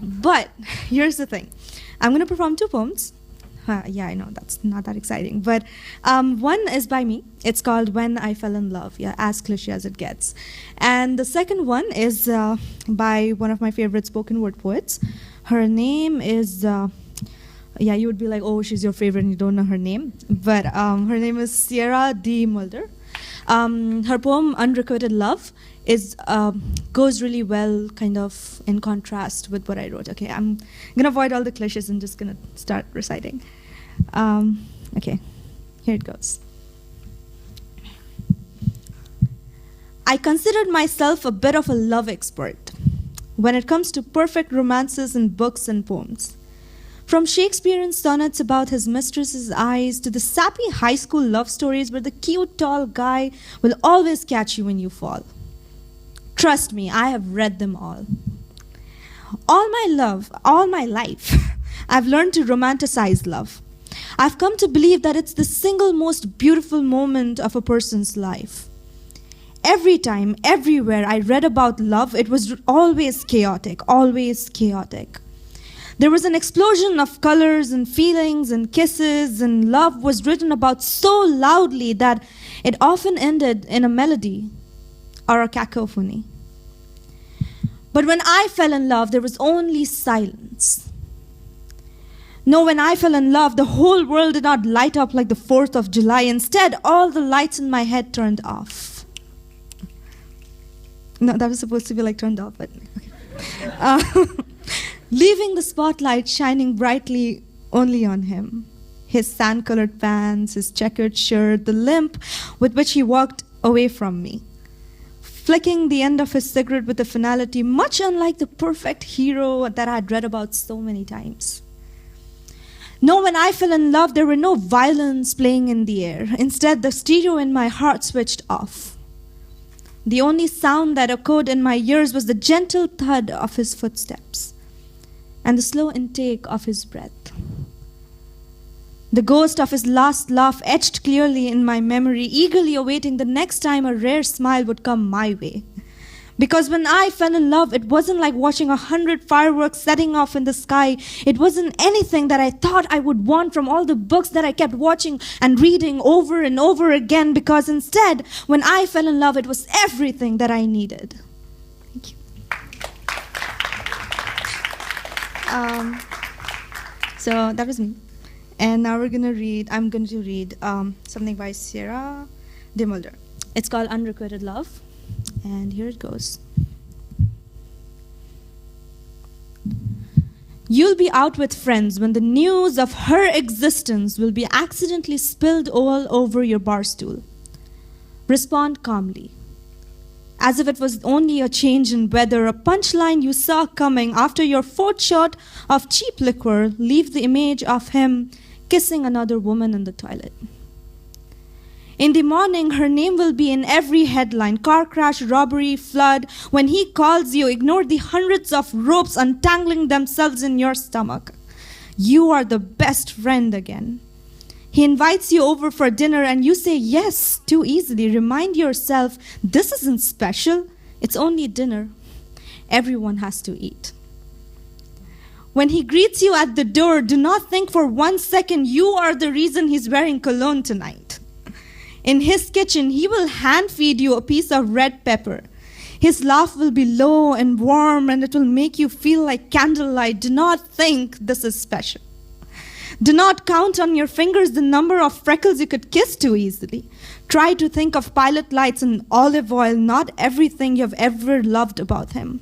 But here's the thing. I'm going to perform 2 poems. Yeah, I know, that's not that exciting. But one is by me. It's called When I Fell in Love. Yeah, as cliche as it gets. And the second one is by one of my favorite spoken word poets. Her name is... yeah, you would be like, oh, she's your favorite and you don't know her name. But her name is Sierra D. Mulder. Her poem, Unrequited Love, goes really well kind of in contrast with what I wrote. Okay, I'm going to avoid all the cliches and just going to start reciting. Okay, here it goes. I considered myself a bit of a love expert when it comes to perfect romances in books and poems. From Shakespearean sonnets about his mistress's eyes to the sappy high school love stories where the cute tall guy will always catch you when you fall. Trust me, I have read them all. All my life, I've learned to romanticize love. I've come to believe that it's the single most beautiful moment of a person's life. Every time, everywhere I read about love, it was always chaotic, always chaotic. There was an explosion of colors and feelings and kisses, and love was written about so loudly that it often ended in a melody or a cacophony. But when I fell in love, there was only silence. No, when I fell in love, the whole world did not light up like the 4th of July. Instead, all the lights in my head turned off. No, that was supposed to be like turned off, but okay. Leaving the spotlight shining brightly only on him. His sand-colored pants, his checkered shirt, the limp with which he walked away from me. Flicking the end of his cigarette with a finality much unlike the perfect hero that I had read about so many times. No, when I fell in love, there were no violins playing in the air. Instead, the stereo in my heart switched off. The only sound that echoed in my ears was the gentle thud of his footsteps and the slow intake of his breath. The ghost of his last laugh etched clearly in my memory, eagerly awaiting the next time a rare smile would come my way. Because when I fell in love, it wasn't like watching 100 fireworks setting off in the sky. It wasn't anything that I thought I would want from all the books that I kept watching and reading over and over again. Because instead, when I fell in love, it was everything that I needed. Thank you. So that was me. And now I'm going to read something by Sierra De Mulder. It's called Unrequited Love. And here it goes. You'll be out with friends when the news of her existence will be accidentally spilled all over your bar stool. Respond calmly, as if it was only a change in weather, a punchline you saw coming after your 4th shot of cheap liquor. Leave the image of him kissing another woman in the toilet. In the morning, her name will be in every headline: car crash, robbery, flood. When he calls you, ignore the hundreds of ropes untangling themselves in your stomach. You are the best friend again. He invites you over for dinner and you say yes too easily. Remind yourself, this isn't special. It's only dinner. Everyone has to eat. When he greets you at the door, do not think for 1 second you are the reason he's wearing cologne tonight. In his kitchen, he will hand feed you a piece of red pepper. His laugh will be low and warm, and it will make you feel like candlelight. Do not think this is special. Do not count on your fingers the number of freckles you could kiss too easily. Try to think of pilot lights and olive oil, not everything you have ever loved about him.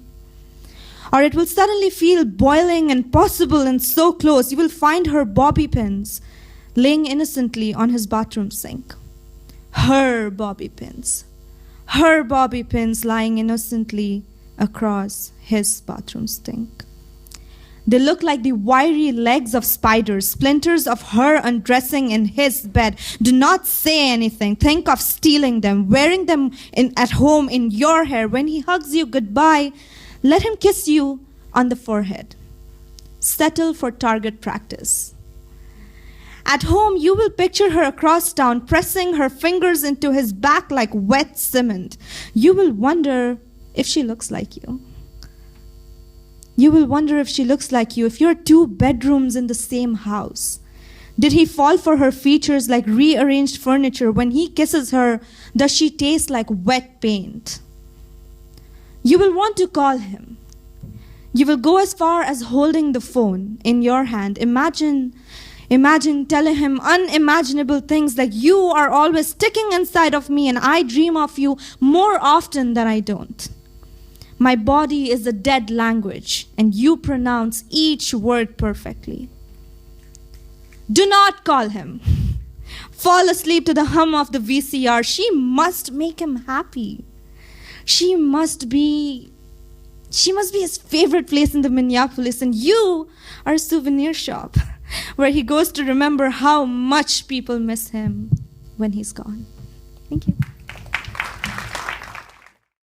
Or it will suddenly feel boiling and possible and so close. You will find her bobby pins laying innocently on his bathroom sink. Her bobby pins lying innocently across his bathroom sink. They look like the wiry legs of spiders, splinters of her undressing in his bed. Do not say anything. Think of stealing them, wearing them at home in your hair. When he hugs you goodbye, let him kiss you on the forehead. Settle for target practice. At home, you will picture her across town, pressing her fingers into his back like wet cement. You will wonder if she looks like you. You will wonder if she looks like you, if you're two bedrooms in the same house. Did he fall for her features like rearranged furniture? When he kisses her, does she taste like wet paint? You will want to call him. You will go as far as holding the phone in your hand. Imagine telling him unimaginable things like, you are always sticking inside of me and I dream of you more often than I don't. My body is a dead language and you pronounce each word perfectly. Do not call him. Fall asleep to the hum of the VCR. She must make him happy. She must be his favorite place in the Minneapolis, and you are a souvenir shop where he goes to remember how much people miss him when he's gone. Thank you.